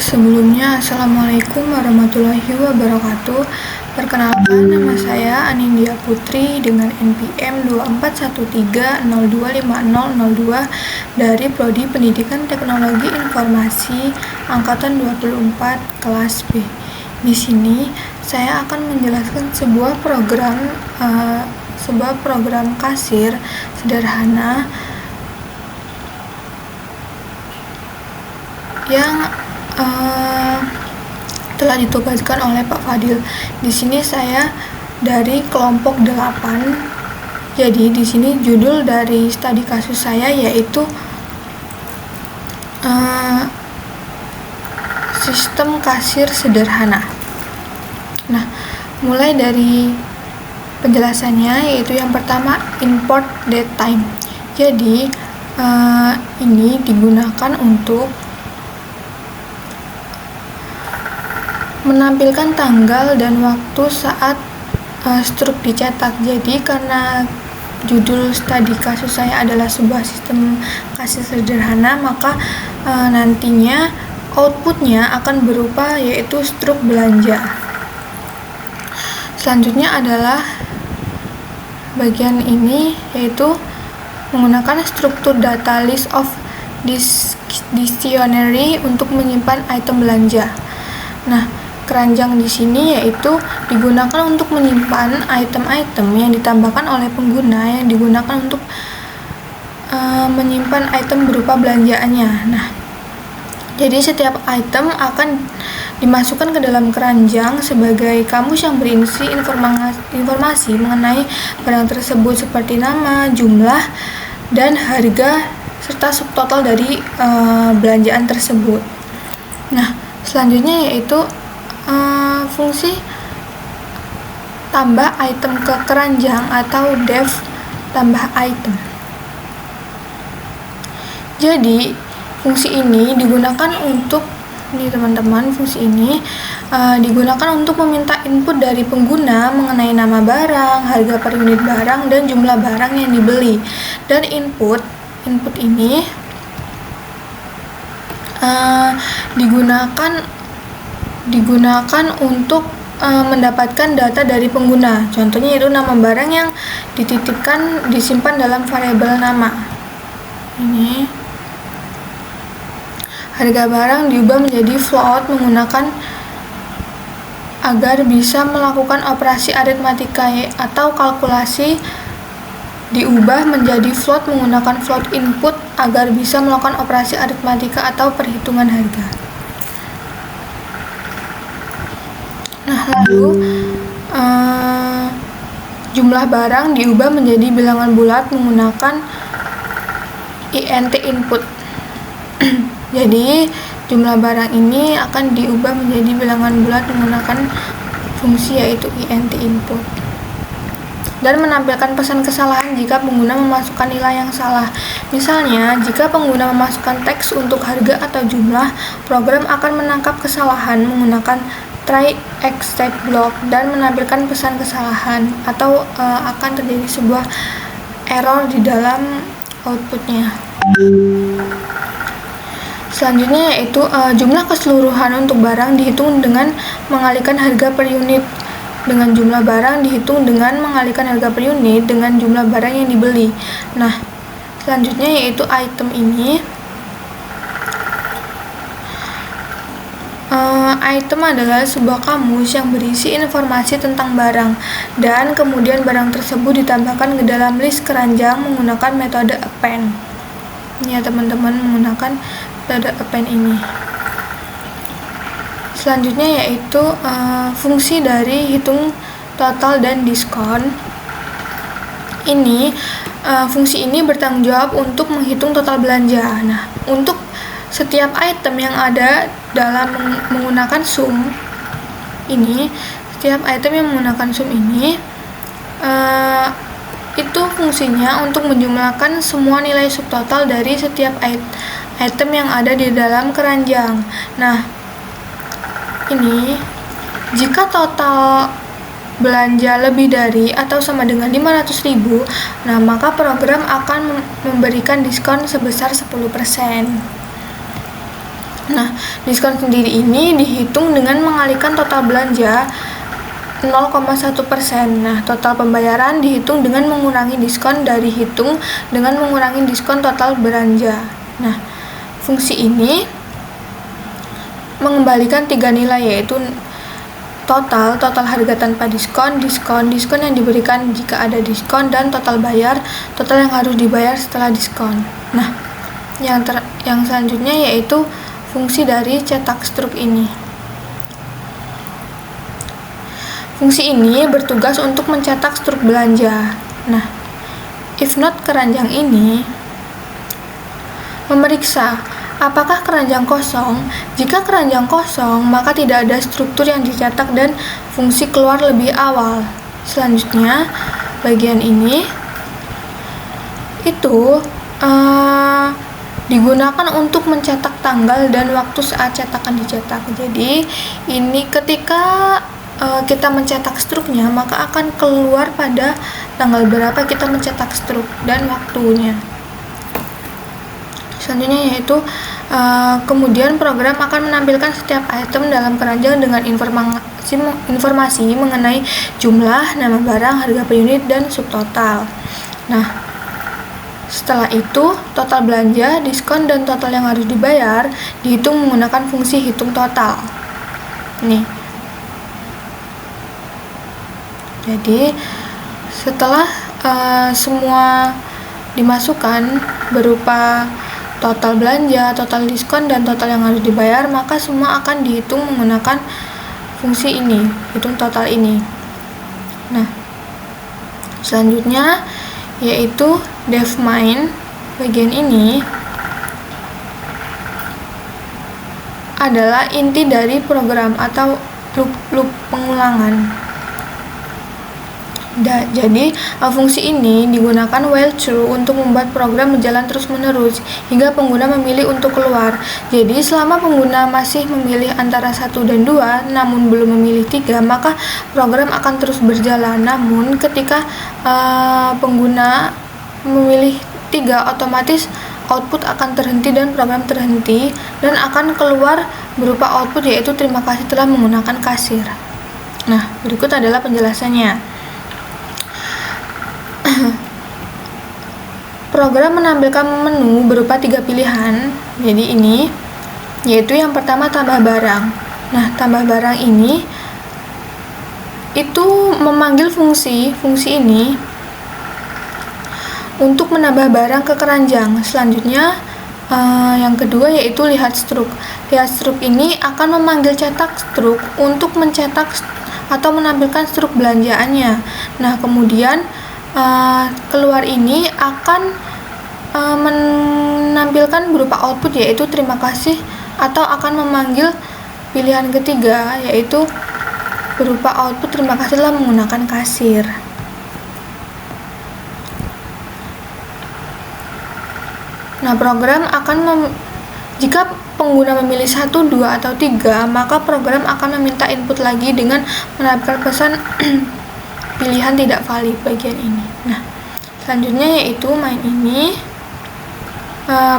Sebelumnya, Assalamualaikum warahmatullahi wabarakatuh. Perkenalkan, nama saya Anindya Putri dengan NPM 2413025002 dari Prodi Pendidikan Teknologi Informasi Angkatan 24 kelas B. Di sini saya akan menjelaskan sebuah program kasir sederhana yang telah ditugaskan oleh Pak Fadil. Di sini saya dari kelompok 8. Jadi di sini judul dari studi kasus saya yaitu sistem kasir sederhana. Nah, mulai dari penjelasannya yaitu yang pertama import date time. Jadi ini digunakan untuk menampilkan tanggal dan waktu saat struk dicetak. Jadi karena judul studi kasus saya adalah sebuah sistem kasir sederhana, maka nantinya outputnya akan berupa yaitu struk belanja. Selanjutnya adalah bagian ini yaitu menggunakan struktur data list of dictionary untuk menyimpan item belanja. Nah, keranjang di sini yaitu digunakan untuk menyimpan item-item yang ditambahkan oleh pengguna yang digunakan untuk menyimpan item berupa belanjaannya. Nah, jadi setiap item akan dimasukkan ke dalam keranjang sebagai kamus yang berisi informasi mengenai barang tersebut seperti nama, jumlah, dan harga serta subtotal dari belanjaan tersebut. Nah, selanjutnya yaitu fungsi tambah item ke keranjang atau def tambah item. Jadi fungsi ini digunakan untuk digunakan untuk meminta input dari pengguna mengenai nama barang, harga per unit barang, dan jumlah barang yang dibeli. Dan input ini digunakan untuk mendapatkan data dari pengguna. Contohnya itu nama barang yang dititipkan disimpan dalam variabel nama. Ini harga barang diubah menjadi float menggunakan agar bisa melakukan operasi aritmatika atau kalkulasi diubah menjadi float menggunakan float input agar bisa melakukan operasi aritmatika atau perhitungan harga. Nah, lalu jumlah barang diubah menjadi bilangan bulat menggunakan int input. Jadi jumlah barang ini akan diubah menjadi bilangan bulat menggunakan fungsi yaitu int input. Dan menampilkan pesan kesalahan jika pengguna memasukkan nilai yang salah. Misalnya, jika pengguna memasukkan teks untuk harga atau jumlah, program akan menangkap kesalahan menggunakan try except block dan menampilkan pesan kesalahan atau akan terjadi sebuah error di dalam outputnya. Selanjutnya yaitu jumlah keseluruhan untuk barang dihitung dengan mengalihkan harga per unit dengan jumlah barang dihitung dengan mengalihkan harga per unit dengan jumlah barang yang dibeli. Nah, selanjutnya yaitu item ini. Item adalah sebuah kamus yang berisi informasi tentang barang dan kemudian barang tersebut ditambahkan ke dalam list keranjang menggunakan metode append. Ini ya teman-teman, menggunakan metode append ini. Selanjutnya yaitu fungsi dari hitung total dan diskon. Fungsi ini bertanggung jawab untuk menghitung total belanja. Nah, untuk setiap item yang ada dalam menggunakan sum ini, itu fungsinya untuk menjumlahkan semua nilai subtotal dari setiap item yang ada di dalam keranjang. Nah, ini jika total belanja lebih dari atau sama dengan 500.000, nah maka program akan memberikan diskon sebesar 10%. Nah, diskon sendiri ini dihitung dengan mengalihkan total belanja 0,1%. Nah, total pembayaran dihitung dengan mengurangi diskon dari hitung dengan mengurangi diskon total belanja. Nah, fungsi ini mengembalikan 3 nilai, yaitu total harga tanpa diskon, diskon yang diberikan jika ada diskon, dan total bayar, total yang harus dibayar setelah diskon. Nah, yang selanjutnya yaitu fungsi dari cetak struk ini. Fungsi ini bertugas untuk mencetak struk belanja. Nah, if not keranjang ini memeriksa apakah keranjang kosong. Jika keranjang kosong, maka tidak ada struktur yang dicetak dan fungsi keluar lebih awal. Selanjutnya, bagian ini itu digunakan untuk mencetak tanggal dan waktu saat cetakan dicetak. Jadi, ini ketika kita mencetak struknya, maka akan keluar pada tanggal berapa kita mencetak struk dan waktunya. Selanjutnya yaitu kemudian program akan menampilkan setiap item dalam keranjang dengan informasi mengenai jumlah, nama barang, harga per unit, dan subtotal. Nah, setelah itu total belanja, diskon, dan total yang harus dibayar dihitung menggunakan fungsi hitung total. Nih. Jadi setelah semua dimasukkan berupa total belanja, total diskon, dan total yang harus dibayar, maka semua akan dihitung menggunakan fungsi ini, hitung total ini. Nah, selanjutnya yaitu DevMind. Bagian ini adalah inti dari program atau loop pengulangan. Jadi, fungsi ini digunakan while true untuk membuat program berjalan terus-menerus hingga pengguna memilih untuk keluar. Jadi, selama pengguna masih memilih antara 1 dan 2, namun belum memilih 3, maka program akan terus berjalan. Namun, ketika pengguna memilih 3, otomatis output akan terhenti dan program terhenti, dan akan keluar berupa output yaitu terima kasih telah menggunakan kasir. Nah, berikut adalah penjelasannya. Program menampilkan menu berupa 3 pilihan. Jadi ini yaitu yang pertama tambah barang. Nah, tambah barang ini itu memanggil fungsi ini untuk menambah barang ke keranjang. Selanjutnya yang kedua yaitu lihat struk. Lihat struk ini akan memanggil cetak struk untuk mencetak atau menampilkan struk belanjaannya. Nah, kemudian keluar ini akan menampilkan berupa output yaitu terima kasih, atau akan memanggil pilihan ketiga yaitu berupa output terima kasih telah menggunakan kasir. Nah, program akan jika pengguna memilih 1, 2, atau 3, maka program akan meminta input lagi dengan menampilkan pesan pilihan tidak valid bagian ini. Nah, selanjutnya yaitu main ini.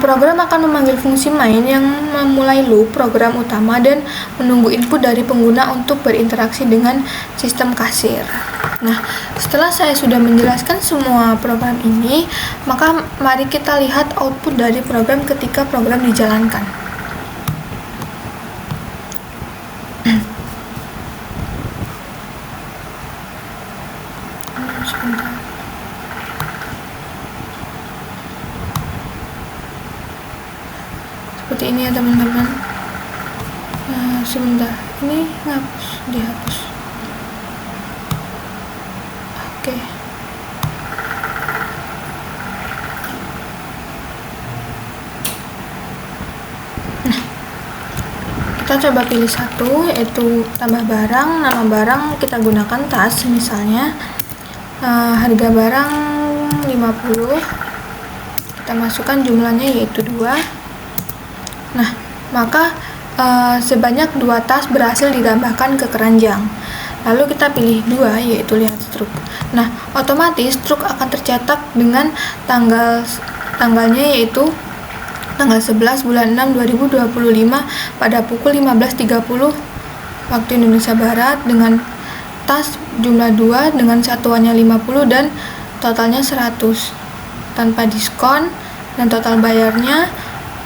Program akan memanggil fungsi main yang memulai loop program utama dan menunggu input dari pengguna untuk berinteraksi dengan sistem kasir. Nah, setelah saya sudah menjelaskan semua program ini, maka mari kita lihat output dari program ketika program dijalankan. Sebentar. Seperti ini ya teman-teman. Sebentar, ini dihapus. Oke. Nah, kita coba pilih satu, yaitu tambah barang. Nama barang kita gunakan tas misalnya. Harga barang 50. Kita masukkan jumlahnya yaitu 2. Nah, maka sebanyak 2 tas berhasil ditambahkan ke keranjang. Lalu kita pilih 2 yaitu lihat struk. Nah, otomatis struk akan tercetak dengan tanggalnya yaitu tanggal 11 bulan 6 2025 pada pukul 15.30 waktu Indonesia Barat dengan tas jumlah 2 dengan satuannya 50 dan totalnya 100 tanpa diskon, dan total bayarnya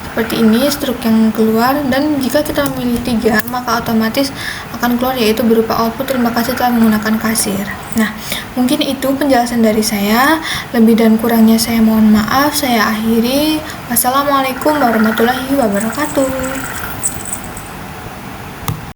seperti ini struk yang keluar. Dan jika kita memilih 3 maka otomatis akan keluar yaitu berupa output terima kasih telah menggunakan kasir. Nah, mungkin itu penjelasan dari saya. Lebih dan kurangnya saya mohon maaf. Saya akhiri. Wassalamualaikum warahmatullahi wabarakatuh.